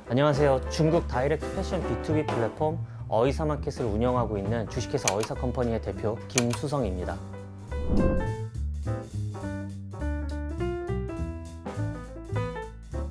안녕하세요. 중국 다이렉트 패션 B2B 플랫폼 어이사마켓을 운영하고 있는 주식회사 어이사컴퍼니의 대표 김수성입니다.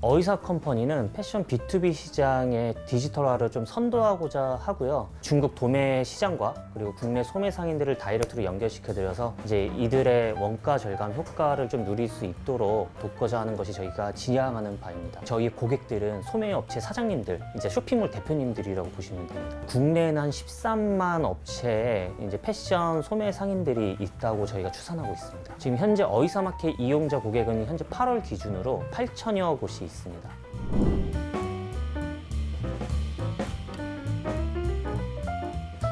어이사컴퍼니는 패션 B2B 시장의 디지털화를 좀 선도하고자 하고요. 중국 도매 시장과 그리고 국내 소매 상인들을 다이렉트로 연결시켜드려서 이제 이들의 원가 절감 효과를 좀 누릴 수 있도록 돕고자 하는 것이 저희가 지향하는 바입니다. 저희 고객들은 소매 업체 사장님들, 이제 쇼핑몰 대표님들이라고 보시면 됩니다. 국내에는 한 13만 업체에 이제 패션 소매 상인들이 있다고 저희가 추산하고 있습니다. 지금 현재 어이사마켓 이용자 고객은 현재 8월 기준으로 8천여 곳이 있습니다.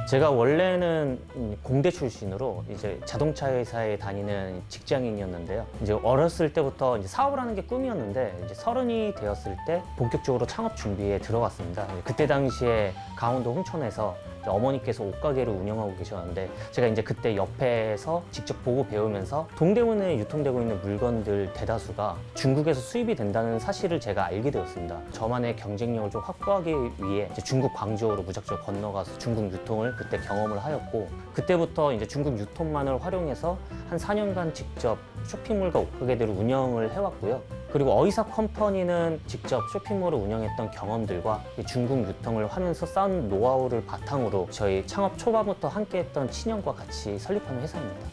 제가 원래는 공대 출신으로 이제 자동차 회사에 다니는 직장인이었는데요. 이제 어렸을 때부터 이제 사업을 하는 게 꿈이었는데 이제 30이 되었을 때 본격적으로 창업 준비에 들어갔습니다. 그때 당시에 강원도 홍천에서 어머니께서 옷가게를 운영하고 계셨는데 제가 이제 그때 옆에서 직접 보고 배우면서 동대문에 유통되고 있는 물건들 대다수가 중국에서 수입이 된다는 사실을 제가 알게 되었습니다. 저만의 경쟁력을 좀 확보하기 위해 이제 중국 광저우로 무작정 건너가서 중국 유통을 그때 경험을 하였고, 그때부터 이제 중국 유통만을 활용해서 한 4년간 직접 쇼핑몰과 옷가게들을 운영을 해왔고요. 그리고 어이사 컴퍼니는 직접 쇼핑몰을 운영했던 경험들과 중국 유통을 하면서 쌓은 노하우를 바탕으로 저희 창업 초반부터 함께했던 친형과 같이 설립한 회사입니다.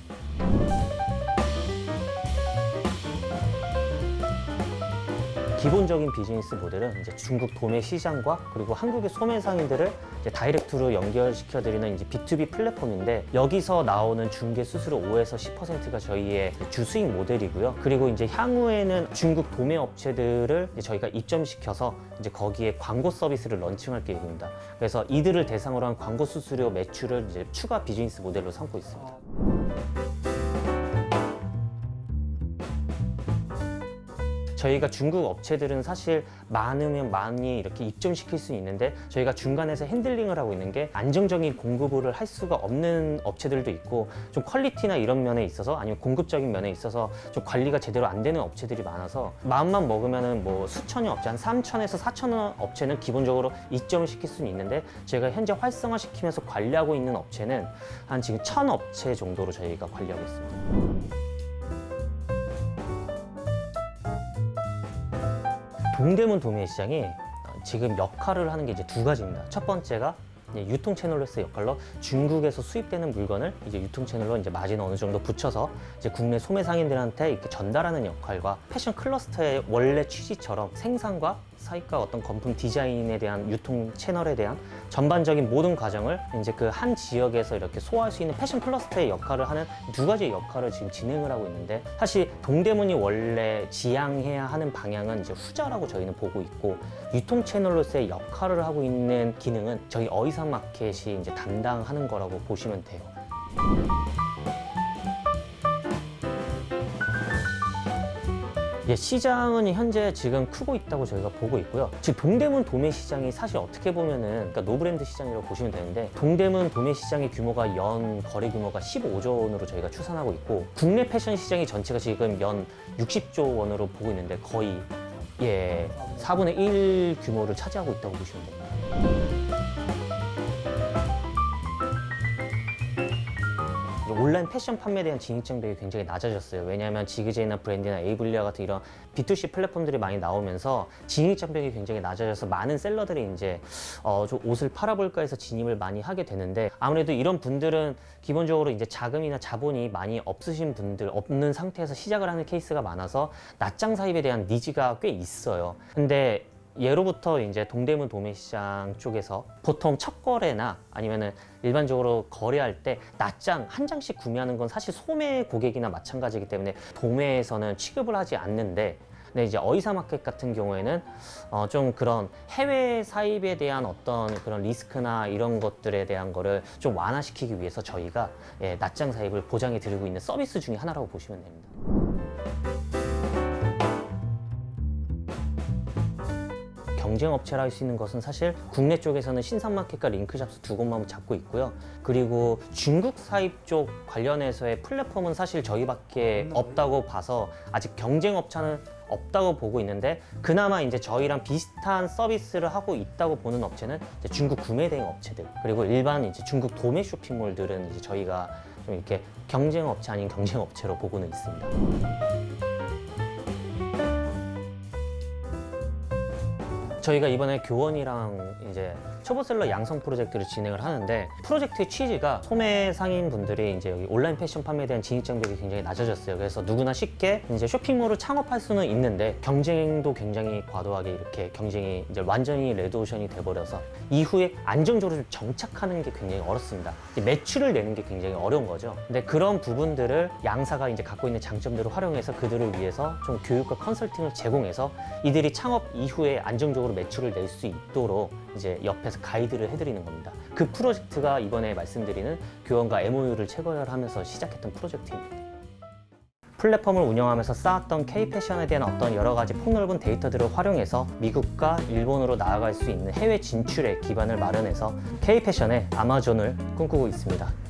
기본적인 비즈니스 모델은 이제 중국 도매 시장과 그리고 한국의 소매 상인들을 이제 다이렉트로 연결시켜드리는 이제 B2B 플랫폼인데, 여기서 나오는 중개 수수료 5에서 10%가 저희의 주 수익 모델이고요. 그리고 이제 향후에는 중국 도매 업체들을 이제 저희가 입점시켜서 이제 거기에 광고 서비스를 런칭할 계획입니다. 그래서 이들을 대상으로 한 광고 수수료 매출을 이제 추가 비즈니스 모델로 삼고 있습니다. 저희가 중국 업체들은 사실 많으면 많이 이렇게 입점시킬 수 있는데, 저희가 중간에서 핸들링을 하고 있는 게 안정적인 공급을 할 수가 없는 업체들도 있고, 좀 퀄리티나 이런 면에 있어서 아니면 공급적인 면에 있어서 좀 관리가 제대로 안 되는 업체들이 많아서 마음만 먹으면은 뭐 수천여 업체, 한 3천에서 4천 업체는 기본적으로 입점을 시킬 수는 있는데, 저희가 현재 활성화시키면서 관리하고 있는 업체는 한 지금 1,000 업체 정도로 저희가 관리하고 있습니다. 동대문 도매 시장이 지금 역할을 하는 게 이제 두 가지입니다. 첫 번째가 유통 채널로서의 역할로 중국에서 수입되는 물건을 이제 유통 채널로 이제 마진 어느 정도 붙여서 이제 국내 소매 상인들한테 이렇게 전달하는 역할과, 패션 클러스터의 원래 취지처럼 생산과 사입과 어떤 건품 디자인에 대한 유통 채널에 대한 전반적인 모든 과정을 이제 그 한 지역에서 이렇게 소화할 수 있는 패션 클러스터의 역할을 하는 두 가지의 역할을 지금 진행을 하고 있는데, 사실 동대문이 원래 지향해야 하는 방향은 이제 후자라고 저희는 보고 있고, 유통 채널로서의 역할을 하고 있는 기능은 저희 어이사마켓이 이제 담당하는 거라고 보시면 돼요. 시장은 현재 지금 크고 있다고 저희가 보고 있고요. 지금 동대문 도매 시장이 사실 어떻게 보면은, 그러니까 노브랜드 시장이라고 보시면 되는데, 동대문 도매 시장의 규모가 연 거래 규모가 15조 원으로 저희가 추산하고 있고, 국내 패션 시장이 전체가 지금 연 60조 원으로 보고 있는데 거의 4분의 1 규모를 차지하고 있다고 보시면 됩니다. 온라인 패션 판매에 대한 진입장벽이 굉장히 낮아졌어요. 왜냐하면 지그재나 브랜드나 에이블리아 같은 이런 B2C 플랫폼들이 많이 나오면서 진입장벽이 굉장히 낮아져서 많은 셀러들이 이제 좀 옷을 팔아볼까 해서 진입을 많이 하게 되는데, 아무래도 이런 분들은 기본적으로 이제 자금이나 자본이 많이 없으신 분들, 없는 상태에서 시작을 하는 케이스가 많아서 낯장 사입에 대한 니즈가 꽤 있어요. 근데 예로부터 이제 동대문 도매시장 쪽에서 보통 첫 거래나 아니면은 일반적으로 거래할 때 낱장 한 장씩 구매하는 건 사실 소매 고객이나 마찬가지이기 때문에 도매에서는 취급을 하지 않는데, 근데 이제 어이사마켓 같은 경우에는 좀 그런 해외 사입에 대한 어떤 그런 리스크나 이런 것들에 대한 거를 좀 완화시키기 위해서 저희가 낱장 사입을 보장해 드리고 있는 서비스 중에 하나라고 보시면 됩니다. 경쟁 업체라 할 수 있는 것은 사실 국내 쪽에서는 신산마켓과 링크잡스 두 곳만 잡고 있고요. 그리고 중국 사입 쪽 관련해서의 플랫폼은 사실 저희밖에 없다고 봐서 아직 경쟁 업체는 없다고 보고 있는데, 그나마 이제 저희랑 비슷한 서비스를 하고 있다고 보는 업체는 이제 중국 구매 대행 업체들, 그리고 일반 이제 중국 도매 쇼핑몰들은 이제 저희가 좀 이렇게 경쟁 업체 아닌 경쟁 업체로 보고는 있습니다. 저희가 이번에 교원이랑 이제 초보셀러 양성 프로젝트를 진행을 하는데, 프로젝트의 취지가 소매 상인분들이 이제 여기 온라인 패션 판매에 대한 진입 장벽이 굉장히 낮아졌어요. 그래서 누구나 쉽게 이제 쇼핑몰을 창업할 수는 있는데 경쟁도 굉장히 과도하게 이렇게 경쟁이 이제 완전히 레드오션이 돼버려서 이후에 안정적으로 좀 정착하는 게 굉장히 어렵습니다. 매출을 내는 게 굉장히 어려운 거죠. 근데 그런 부분들을 양사가 이제 갖고 있는 장점들을 활용해서 그들을 위해서 좀 교육과 컨설팅을 제공해서 이들이 창업 이후에 안정적으로 매출을 낼 수 있도록 이제 옆에서 가이드를 해드리는 겁니다. 그 프로젝트가 이번에 말씀드리는 교원과 MOU를 체결하면서 시작했던 프로젝트입니다. 플랫폼을 운영하면서 쌓았던 K-패션에 대한 어떤 여러 가지 폭넓은 데이터들을 활용해서 미국과 일본으로 나아갈 수 있는 해외 진출의 기반을 마련해서 K-패션의 아마존을 꿈꾸고 있습니다.